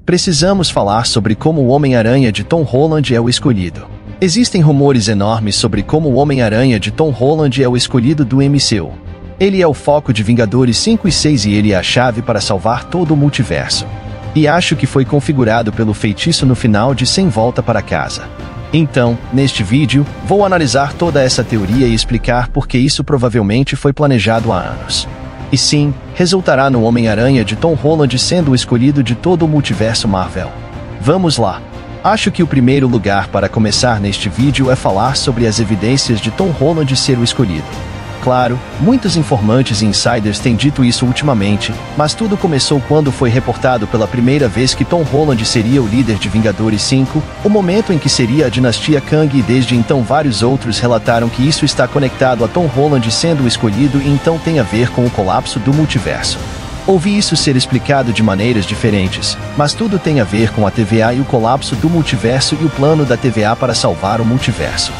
precisamos falar sobre como o Homem-Aranha de Tom Holland é o escolhido. Existem rumores enormes sobre como o Homem-Aranha de Tom Holland é o escolhido do MCU. Ele é o foco de Vingadores 5 e 6 e ele é a chave para salvar todo o multiverso. E acho que foi configurado pelo feitiço no final de Sem Volta para Casa. Então, neste vídeo, vou analisar toda essa teoria e explicar por que isso provavelmente foi planejado há anos. E sim, resultará no Homem-Aranha de Tom Holland sendo o escolhido de todo o multiverso Marvel. Vamos lá! Acho que o primeiro lugar para começar neste vídeo é falar sobre as evidências de Tom Holland ser o escolhido. Claro, muitos informantes e insiders têm dito isso ultimamente, mas tudo começou quando foi reportado pela primeira vez que Tom Holland seria o líder de Vingadores 5, o momento em que seria a dinastia Kang, e desde então vários outros relataram que isso está conectado a Tom Holland sendo o escolhido e então tem a ver com o colapso do multiverso. Ouvi isso ser explicado de maneiras diferentes, mas tudo tem a ver com a TVA e o colapso do multiverso e o plano da TVA para salvar o multiverso.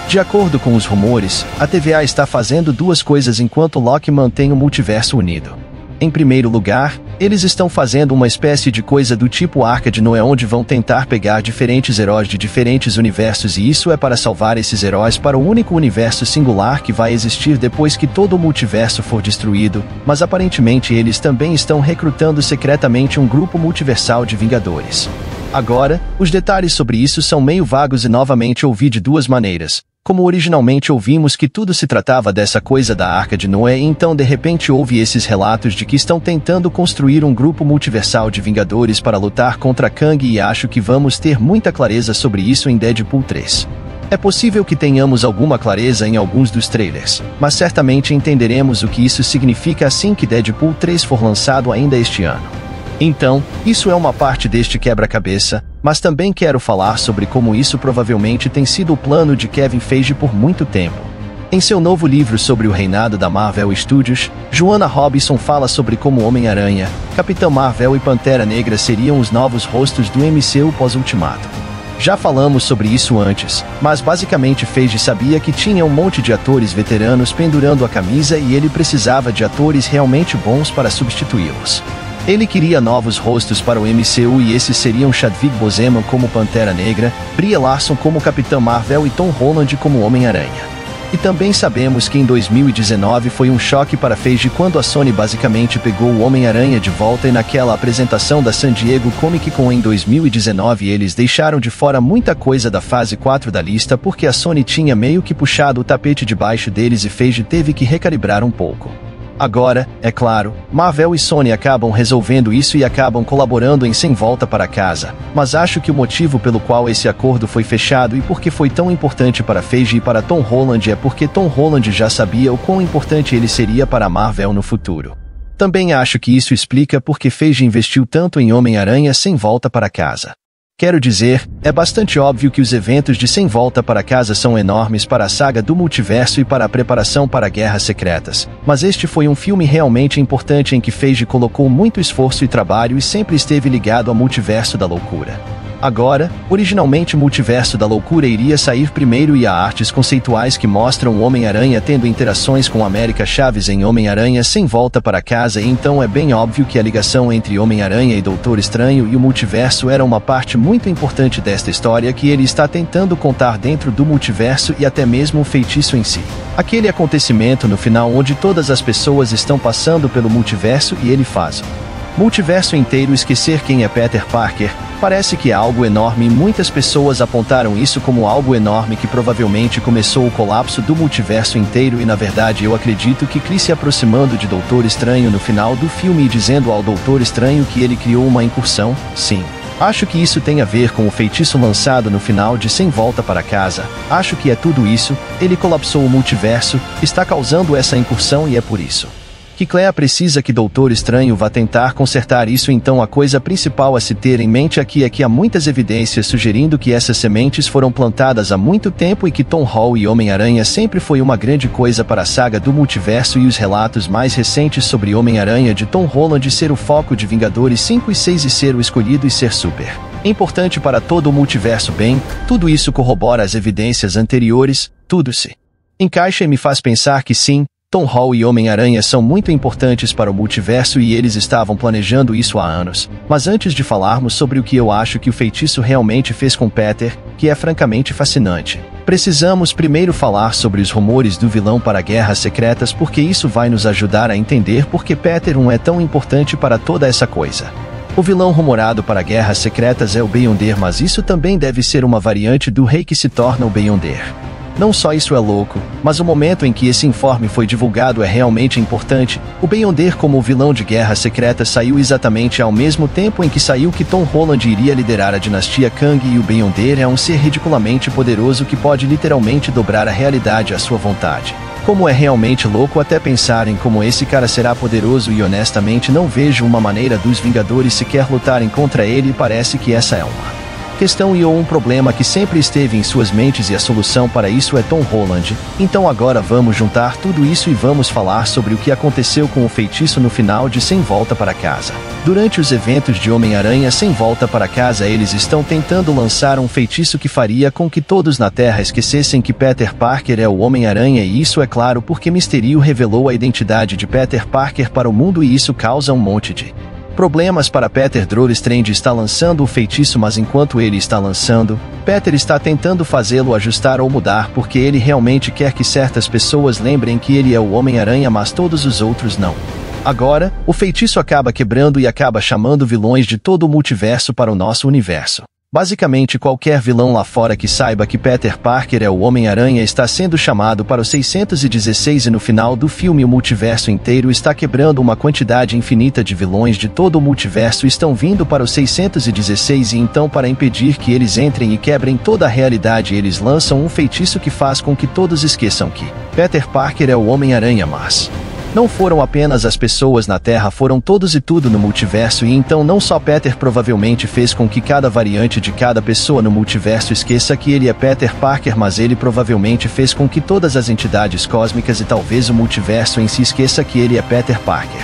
De acordo com os rumores, a TVA está fazendo duas coisas enquanto Loki mantém o multiverso unido. Em primeiro lugar, eles estão fazendo uma espécie de coisa do tipo Arca de Noé, onde vão tentar pegar diferentes heróis de diferentes universos, e isso é para salvar esses heróis para o único universo singular que vai existir depois que todo o multiverso for destruído, mas aparentemente eles também estão recrutando secretamente um grupo multiversal de Vingadores. Agora, os detalhes sobre isso são meio vagos e novamente ouvi de duas maneiras. Como originalmente ouvimos que tudo se tratava dessa coisa da Arca de Noé, e então de repente houve esses relatos de que estão tentando construir um grupo multiversal de Vingadores para lutar contra Kang, e acho que vamos ter muita clareza sobre isso em Deadpool 3. É possível que tenhamos alguma clareza em alguns dos trailers, mas certamente entenderemos o que isso significa assim que Deadpool 3 for lançado ainda este ano. Então, isso é uma parte deste quebra-cabeça, mas também quero falar sobre como isso provavelmente tem sido o plano de Kevin Feige por muito tempo. Em seu novo livro sobre o reinado da Marvel Studios, Joanna Robinson fala sobre como Homem-Aranha, Capitão Marvel e Pantera Negra seriam os novos rostos do MCU pós-Ultimato. Já falamos sobre isso antes, mas basicamente Feige sabia que tinha um monte de atores veteranos pendurando a camisa e ele precisava de atores realmente bons para substituí-los. Ele queria novos rostos para o MCU e esses seriam Chadwick Boseman como Pantera Negra, Brie Larson como Capitã Marvel e Tom Holland como Homem-Aranha. E também sabemos que em 2019 foi um choque para Feige quando a Sony basicamente pegou o Homem-Aranha de volta, e naquela apresentação da San Diego Comic Con em 2019 eles deixaram de fora muita coisa da fase 4 da lista porque a Sony tinha meio que puxado o tapete debaixo deles e Feige teve que recalibrar um pouco. Agora, é claro, Marvel e Sony acabam resolvendo isso e acabam colaborando em Sem Volta para Casa, mas acho que o motivo pelo qual esse acordo foi fechado e por que foi tão importante para Feige e para Tom Holland é porque Tom Holland já sabia o quão importante ele seria para a Marvel no futuro. Também acho que isso explica por que Feige investiu tanto em Homem-Aranha Sem Volta para Casa. Quero dizer, é bastante óbvio que os eventos de Sem Volta para Casa são enormes para a saga do multiverso e para a preparação para Guerras Secretas, mas este foi um filme realmente importante em que Feige colocou muito esforço e trabalho e sempre esteve ligado ao Multiverso da Loucura. Agora, originalmente Multiverso da Loucura iria sair primeiro e há artes conceituais que mostram o Homem-Aranha tendo interações com América Chaves em Homem-Aranha Sem Volta para Casa, e então é bem óbvio que a ligação entre Homem-Aranha e Doutor Estranho e o multiverso era uma parte muito importante desta história que ele está tentando contar dentro do multiverso e até mesmo o feitiço em si. Aquele acontecimento no final onde todas as pessoas estão passando pelo multiverso e ele faz o multiverso inteiro esquecer quem é Peter Parker. Parece que é algo enorme e muitas pessoas apontaram isso como algo enorme que provavelmente começou o colapso do multiverso inteiro, e na verdade eu acredito que Chris se aproximando de Doutor Estranho no final do filme e dizendo ao Doutor Estranho que ele criou uma incursão, sim. Acho que isso tem a ver com o feitiço lançado no final de Sem Volta para Casa. Acho que é tudo isso, ele colapsou o multiverso, está causando essa incursão e é por isso que Clea precisa que Doutor Estranho vá tentar consertar isso. Então a coisa principal a se ter em mente aqui é que há muitas evidências sugerindo que essas sementes foram plantadas há muito tempo e que Tom Holland e Homem-Aranha sempre foi uma grande coisa para a saga do multiverso, e os relatos mais recentes sobre Homem-Aranha de Tom Holland ser o foco de Vingadores 5 e 6 e ser o escolhido e ser super importante para todo o multiverso. Bem, tudo isso corrobora as evidências anteriores, tudo se encaixa e me faz pensar que sim, Tom Holland e Homem-Aranha são muito importantes para o multiverso e eles estavam planejando isso há anos. Mas antes de falarmos sobre o que eu acho que o feitiço realmente fez com Peter, que é francamente fascinante, precisamos primeiro falar sobre os rumores do vilão para Guerras Secretas porque isso vai nos ajudar a entender por que Peter 1 é tão importante para toda essa coisa. O vilão rumorado para Guerras Secretas é o Beyonder, mas isso também deve ser uma variante do Rei que se torna o Beyonder. Não só isso é louco, mas o momento em que esse informe foi divulgado é realmente importante. O Beyonder como o vilão de Guerra Secreta saiu exatamente ao mesmo tempo em que saiu que Tom Holland iria liderar a dinastia Kang e o Beyonder é um ser ridiculamente poderoso que pode literalmente dobrar a realidade à sua vontade. Como é realmente louco até pensar em como esse cara será poderoso e honestamente não vejo uma maneira dos Vingadores sequer lutarem contra ele e parece que essa é uma questão e ou um problema que sempre esteve em suas mentes e a solução para isso é Tom Holland. Então agora vamos juntar tudo isso e vamos falar sobre o que aconteceu com o feitiço no final de Sem Volta para Casa. Durante os eventos de Homem-Aranha Sem Volta para Casa eles estão tentando lançar um feitiço que faria com que todos na Terra esquecessem que Peter Parker é o Homem-Aranha e isso é claro porque Mysterio revelou a identidade de Peter Parker para o mundo e isso causa um monte de problemas para Peter. Doctor Strange está lançando o feitiço, mas enquanto ele está lançando, Peter está tentando fazê-lo ajustar ou mudar porque ele realmente quer que certas pessoas lembrem que ele é o Homem-Aranha, mas todos os outros não. Agora, o feitiço acaba quebrando e acaba chamando vilões de todo o multiverso para o nosso universo. Basicamente qualquer vilão lá fora que saiba que Peter Parker é o Homem-Aranha está sendo chamado para o 616 e no final do filme o multiverso inteiro está quebrando. Uma quantidade infinita de vilões de todo o multiverso estão vindo para o 616 e então para impedir que eles entrem e quebrem toda a realidade eles lançam um feitiço que faz com que todos esqueçam que Peter Parker é o Homem-Aranha, mas não foram apenas as pessoas na Terra, foram todos e tudo no multiverso e então não só Peter provavelmente fez com que cada variante de cada pessoa no multiverso esqueça que ele é Peter Parker, mas ele provavelmente fez com que todas as entidades cósmicas e talvez o multiverso em si esqueça que ele é Peter Parker.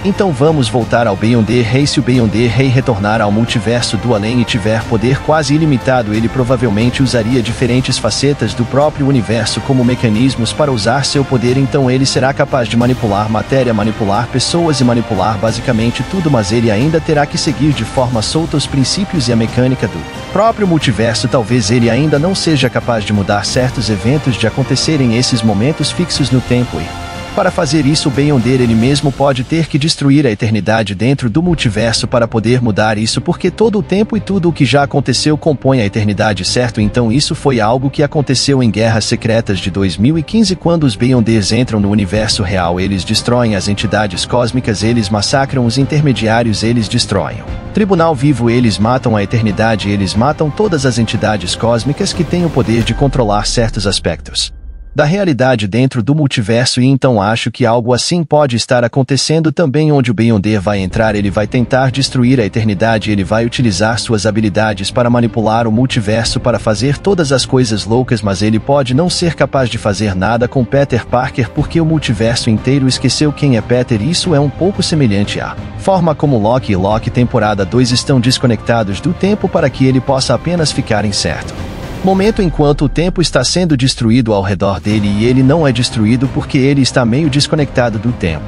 Então vamos voltar ao Beyonder Rei. Se o Beyonder Rei retornar ao multiverso do além e tiver poder quase ilimitado, ele provavelmente usaria diferentes facetas do próprio universo como mecanismos para usar seu poder, então ele será capaz de manipular matéria, manipular pessoas e manipular basicamente tudo, mas ele ainda terá que seguir de forma solta os princípios e a mecânica do próprio multiverso. Talvez ele ainda não seja capaz de mudar certos eventos de acontecerem esses momentos fixos no tempo e para fazer isso o Beyonder ele mesmo pode ter que destruir a eternidade dentro do multiverso para poder mudar isso, porque todo o tempo e tudo o que já aconteceu compõe a eternidade, certo? Então isso foi algo que aconteceu em Guerras Secretas de 2015 quando os Beyonders entram no universo real, eles destroem as entidades cósmicas, eles massacram os intermediários, eles destroem o Tribunal Vivo, eles matam a eternidade, eles matam todas as entidades cósmicas que têm o poder de controlar certos aspectos da realidade dentro do multiverso e então acho que algo assim pode estar acontecendo também onde o Beyonder vai entrar, ele vai tentar destruir a eternidade, ele vai utilizar suas habilidades para manipular o multiverso para fazer todas as coisas loucas, mas ele pode não ser capaz de fazer nada com Peter Parker porque o multiverso inteiro esqueceu quem é Peter. Isso é um pouco semelhante à forma como Loki e Loki temporada 2 estão desconectados do tempo para que ele possa apenas ficar em certo momento enquanto o tempo está sendo destruído ao redor dele e ele não é destruído porque ele está meio desconectado do tempo.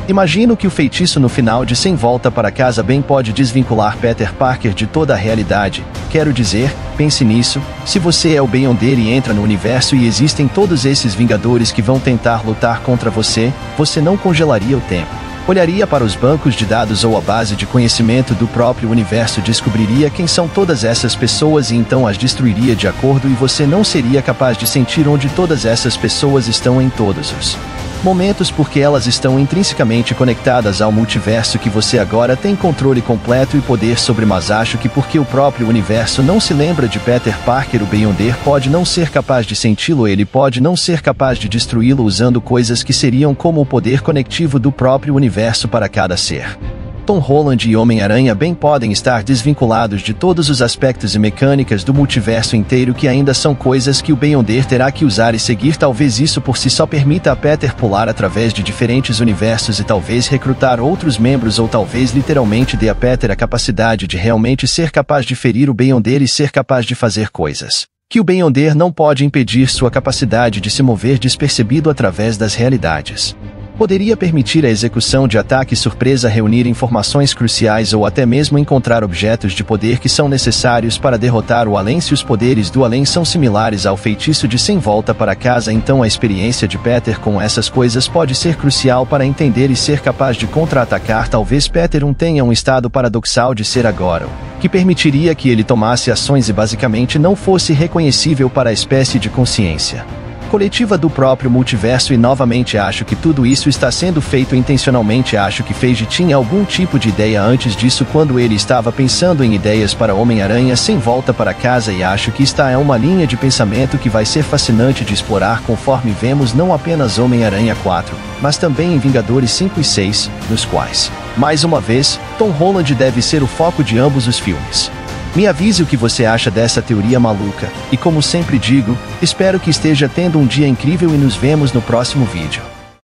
Imagino que o feitiço no final de Sem Volta para Casa bem pode desvincular Peter Parker de toda a realidade. Quero dizer, pense nisso, se você é o Beyonder e entra no universo e existem todos esses Vingadores que vão tentar lutar contra você, você não congelaria o tempo. Olharia para os bancos de dados ou a base de conhecimento do próprio universo, descobriria quem são todas essas pessoas e então as destruiria de acordo e você não seria capaz de sentir onde todas essas pessoas estão em todos os momentos porque elas estão intrinsecamente conectadas ao multiverso que você agora tem controle completo e poder sobre, mas acho que porque o próprio universo não se lembra de Peter Parker, o Beyonder pode não ser capaz de senti-lo, ele pode não ser capaz de destruí-lo usando coisas que seriam como o poder conectivo do próprio universo para cada ser. Tom Holland e Homem-Aranha bem podem estar desvinculados de todos os aspectos e mecânicas do multiverso inteiro que ainda são coisas que o Beyonder terá que usar e seguir. Talvez isso por si só permita a Peter pular através de diferentes universos e talvez recrutar outros membros ou talvez literalmente dê a Peter a capacidade de realmente ser capaz de ferir o Beyonder e ser capaz de fazer coisas Que o Beyonder não pode impedir sua capacidade de se mover despercebido através das realidades. Poderia permitir a execução de ataques surpresa, reunir informações cruciais ou até mesmo encontrar objetos de poder que são necessários para derrotar o além. Se os poderes do além são similares ao feitiço de Sem Volta para Casa, então a experiência de Peter com essas coisas pode ser crucial para entender e ser capaz de contra-atacar. Talvez Peter tenha um estado paradoxal de ser agora, que permitiria que ele tomasse ações e basicamente não fosse reconhecível para a espécie de consciência coletiva do próprio multiverso. E novamente acho que tudo isso está sendo feito intencionalmente. Acho que Feige tinha algum tipo de ideia antes disso quando ele estava pensando em ideias para Homem-Aranha Sem Volta para Casa, e acho que esta é uma linha de pensamento que vai ser fascinante de explorar conforme vemos não apenas Homem-Aranha 4, mas também em Vingadores 5 e 6, nos quais, mais uma vez, Tom Holland deve ser o foco de ambos os filmes. Me avise o que você acha dessa teoria maluca, e como sempre digo, espero que esteja tendo um dia incrível e nos vemos no próximo vídeo.